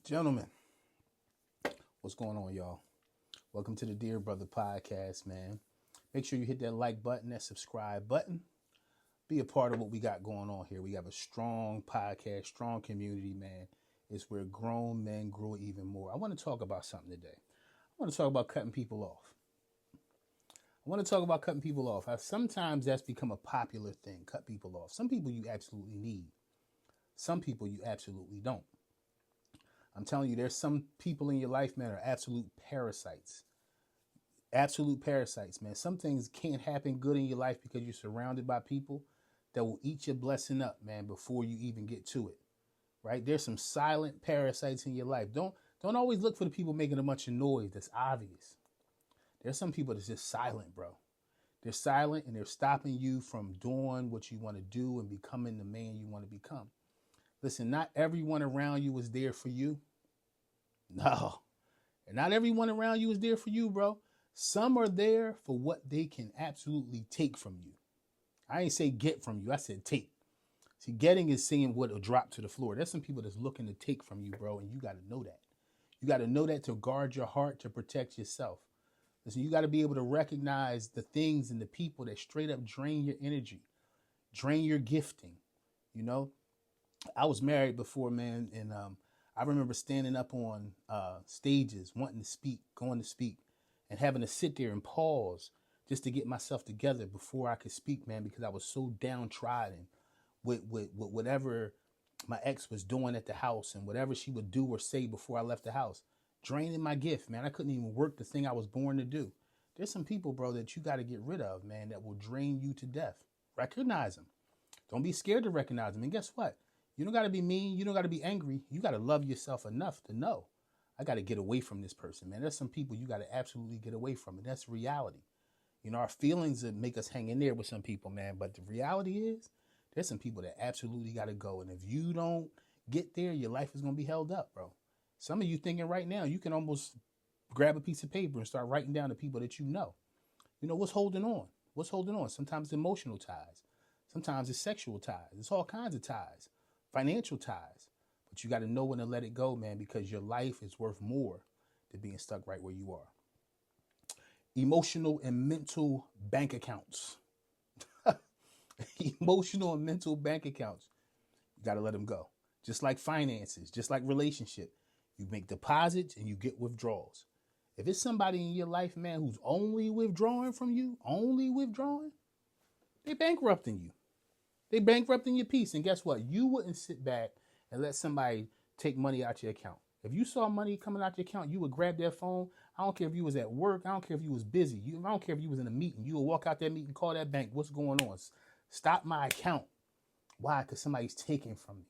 Gentlemen, what's going on, y'all? Welcome to the Dear Brother podcast, man. Make sure you hit that like button, that subscribe button. Be a part of what we got going on here. We have a strong podcast, strong community, man. It's where grown men grow even more. I want to talk about something today. I want to talk about cutting people off. Sometimes that's become a popular thing, cut people off. Some people you absolutely need. Some people you absolutely don't. I'm telling you, there's some people in your life, man, are absolute parasites. Absolute parasites, man. Some things can't happen good in your life because you're surrounded by people that will eat your blessing up, man, before you even get to it. Right? There's some silent parasites in your life. Don't always look for the people making a bunch of noise. That's obvious. There's some people that's just silent, bro. They're silent and they're stopping you from doing what you want to do and becoming the man you want to become. Listen, not everyone around you is there for you. No. And not everyone around you is there for you, bro. Some are there for what they can absolutely take from you. I ain't say get from you. I said take. See, getting is seeing what will drop to the floor. There's some people that's looking to take from you, bro, and you got to know that. You got to know that to guard your heart, to protect yourself. Listen, you got to be able to recognize the things and the people that straight up drain your energy, drain your gifting. You know, I was married before, man, and I remember standing up on stages, wanting to speak, going to speak, and having to sit there and pause just to get myself together before I could speak, man, because I was so downtrodden with whatever my ex was doing at the house and whatever she would do or say before I left the house, draining my gift, man. I couldn't even work the thing I was born to do. There's some people, bro, that you got to get rid of, man, that will drain you to death. Recognize them. Don't be scared to recognize them. And guess what? You don't got to be mean. You don't got to be angry. You got to love yourself enough to know, I got to get away from this person, man. There's some people you got to absolutely get away from. And that's reality. You know, our feelings that make us hang in there with some people, man. But the reality is there's some people that absolutely got to go. And if you don't get there, your life is going to be held up, bro. Some of you thinking right now, you can almost grab a piece of paper and start writing down the people that you know. You know, what's holding on? What's holding on? Sometimes it's emotional ties. Sometimes it's sexual ties. It's all kinds of ties. Financial ties. But you got to know when to let it go, man, because your life is worth more than being stuck right where you are. Emotional and mental bank accounts. Emotional and mental bank accounts. You got to let them go. Just like finances, just like relationship. You make deposits and you get withdrawals. If it's somebody in your life, man, who's only withdrawing from you, they bankrupting you. They bankrupting your peace. And guess what? You wouldn't sit back and let somebody take money out your account. If you saw money coming out your account, you would grab their phone. I don't care if you was at work. I don't care if you was busy. I don't care if you was in a meeting. You would walk out that meeting, call that bank. What's going on? Stop my account. Why? Because somebody's taking from me.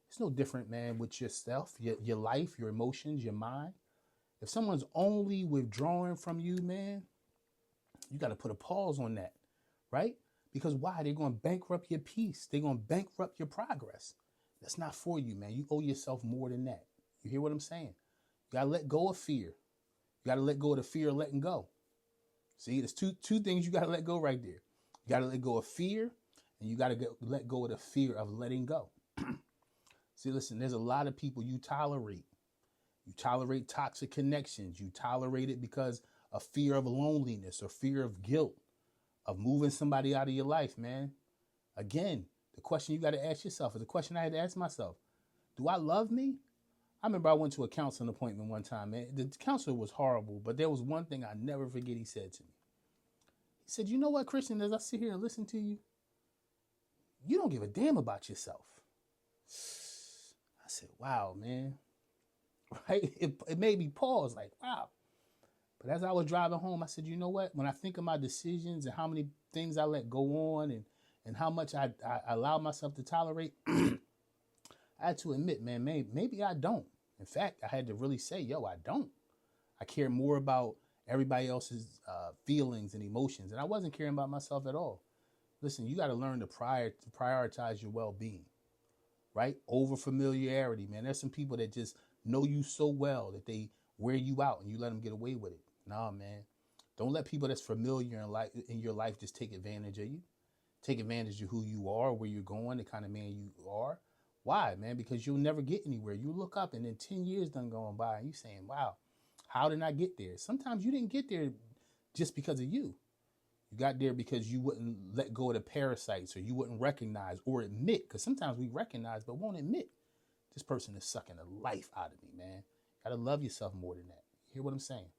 It's no different, man, with yourself, your life, your emotions, your mind. If someone's only withdrawing from you, man, you got to put a pause on that, right? Because why? They're going to bankrupt your peace. They're going to bankrupt your progress. That's not for you, man. You owe yourself more than that. You hear what I'm saying? You got to let go of fear. You got to let go of the fear of letting go. See, there's two things you got to let go right there. You got to let go of fear, and you got to let go of the fear of letting go. See, listen, there's a lot of people you tolerate. You tolerate toxic connections. You tolerate it because of fear of loneliness or fear of guilt, of moving somebody out of your life, man. Again, the question you got to ask yourself is the question I had to ask myself. Do I love me? I remember I went to a counseling appointment one time, man. The counselor was horrible, but there was one thing I never forget he said to me. He said, you know what, Christian, as I sit here and listen to you, you don't give a damn about yourself. I said, wow, man. Right? It made me pause like, wow. But as I was driving home, I said, you know what? When I think of my decisions and how many things I let go on and how much I allow myself to tolerate, I had to admit, man, maybe I don't. In fact, I had to really say, yo, I don't. I care more about everybody else's feelings and emotions. And I wasn't caring about myself at all. Listen, you got to learn to prioritize your well-being, right? Over familiarity, man. There's some people that just know you so well that they wear you out and you let them get away with it. Nah, man. Don't let people that's familiar in your life just take advantage of you. Take advantage of who you are, where you're going, the kind of man you are. Why, man? Because you'll never get anywhere. You look up and then 10 years done going by and you saying, wow, how did I get there? Sometimes you didn't get there just because of you. You got there because you wouldn't let go of the parasites, or you wouldn't recognize or admit, because sometimes we recognize but won't admit, this person is sucking the life out of me, man. You gotta love yourself more than that. You hear what I'm saying?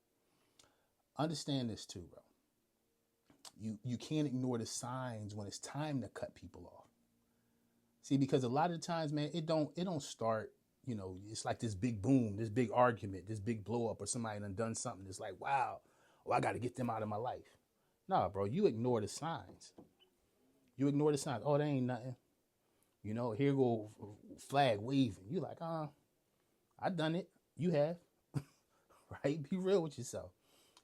Understand this too, bro. You can't ignore the signs when it's time to cut people off. See, because a lot of times, man, it don't start, it's like this big boom, this big argument, this big blow up, or somebody done something. It's like, wow, I got to get them out of my life. Nah, bro, you ignore the signs. You ignore the signs. Oh, that ain't nothing. Here go flag waving. You like, I done it. You have. Right? Be real with yourself.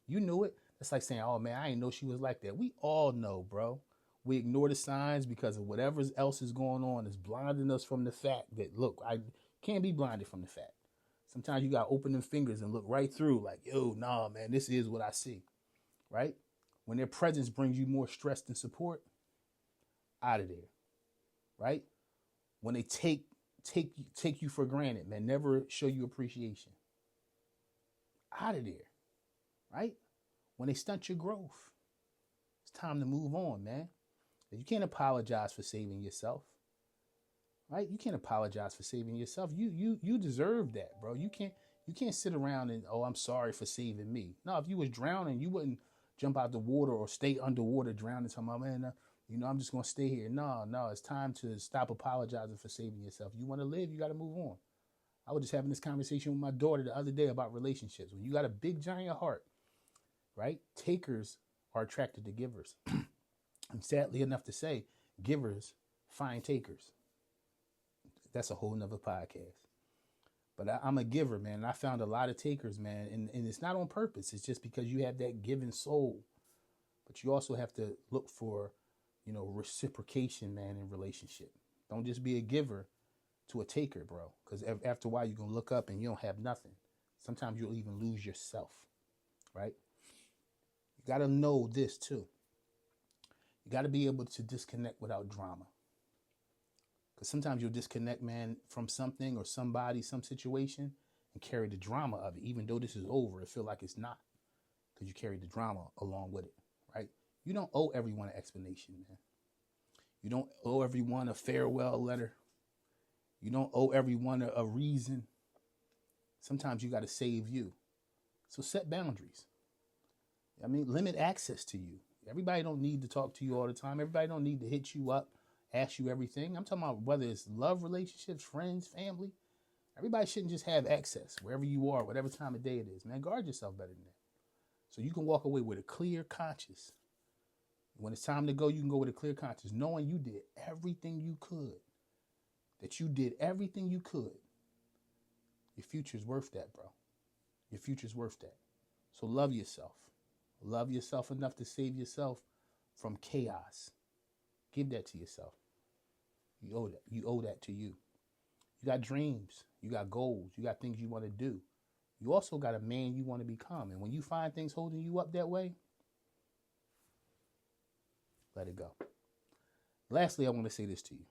You knew it. It's like saying, oh, man, I didn't know she was like that. We all know, bro. We ignore the signs because of whatever else is going on is blinding us from the fact that, look, I can't be blinded from the fact. Sometimes you got to open them fingers and look right through like, yo, nah, man, this is what I see, right? When their presence brings you more stress than support, out of there, right? When they take you for granted, man, never show you appreciation, out of there, right? When they stunt your growth, it's time to move on, man. You can't apologize for saving yourself, right? You can't apologize for saving yourself. You deserve that, bro. You can't sit around and, oh, I'm sorry for saving me. No, if you was drowning, you wouldn't jump out the water or stay underwater drowning. Talking about, man, I'm just gonna stay here. No, it's time to stop apologizing for saving yourself. You want to live, you got to move on. I was just having this conversation with my daughter the other day about relationships. When you got a big giant heart, right? Takers are attracted to givers. And sadly enough to say, givers find takers. That's a whole nother podcast. But I'm a giver, man. And I found a lot of takers, man. And it's not on purpose. It's just because you have that giving soul. But you also have to look for, reciprocation, man, in relationship. Don't just be a giver to a taker, bro. Because after a while, you're going to look up and you don't have nothing. Sometimes you'll even lose yourself, right? You got to know this, too. You got to be able to disconnect without drama. Because sometimes you'll disconnect, man, from something or somebody, some situation, and carry the drama of it. Even though this is over, it feel like it's not. Because you carry the drama along with it, right? You don't owe everyone an explanation, man. You don't owe everyone a farewell letter. You don't owe everyone a reason. Sometimes you got to save you. So set boundaries. Limit access to you. Everybody don't need to talk to you all the time. Everybody don't need to hit you up, ask you everything. I'm talking about whether it's love relationships, friends, family. Everybody shouldn't just have access wherever you are, whatever time of day it is. Man, guard yourself better than that. So you can walk away with a clear conscience. When it's time to go, you can go with a clear conscience, knowing you did everything you could. That you did everything you could. Your future's worth that, bro. Your future's worth that. So love yourself. Love yourself enough to save yourself from chaos. Give that to yourself. You owe that. You owe that to you. You got dreams. You got goals. You got things you want to do. You also got a man you want to become. And when you find things holding you up that way, let it go. Lastly, I want to say this to you.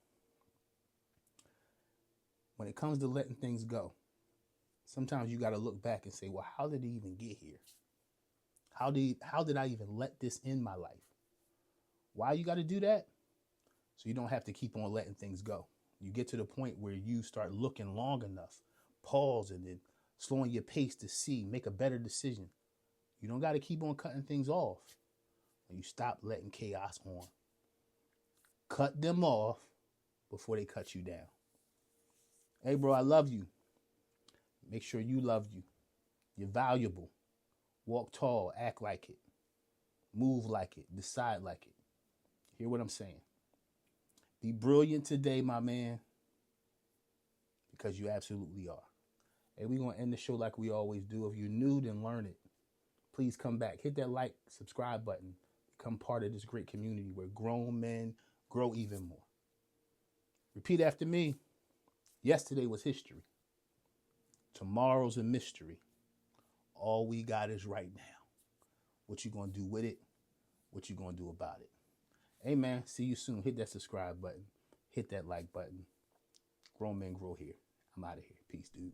When it comes to letting things go, sometimes you got to look back and say, well, how did it even get here? How did I even let this in my life? Why you got to do that? So you don't have to keep on letting things go. You get to the point where you start looking long enough, pausing and slowing your pace to see, make a better decision. You don't got to keep on cutting things off. And you stop letting chaos on. Cut them off before they cut you down. Hey, bro, I love you. Make sure you love you. You're valuable. Walk tall, act like it. Move like it, decide like it. Hear what I'm saying? Be brilliant today, my man, because you absolutely are. Hey, we're going to end the show like we always do. If you're new, then learn it. Please come back. Hit that like, subscribe button. Become part of this great community where grown men grow even more. Repeat after me. Yesterday was history. Tomorrow's a mystery. All we got is right now. What you going to do with it? What you going to do about it? Hey, man, see you soon. Hit that subscribe button. Hit that like button. Grown men grow here. I'm out of here. Peace, dude.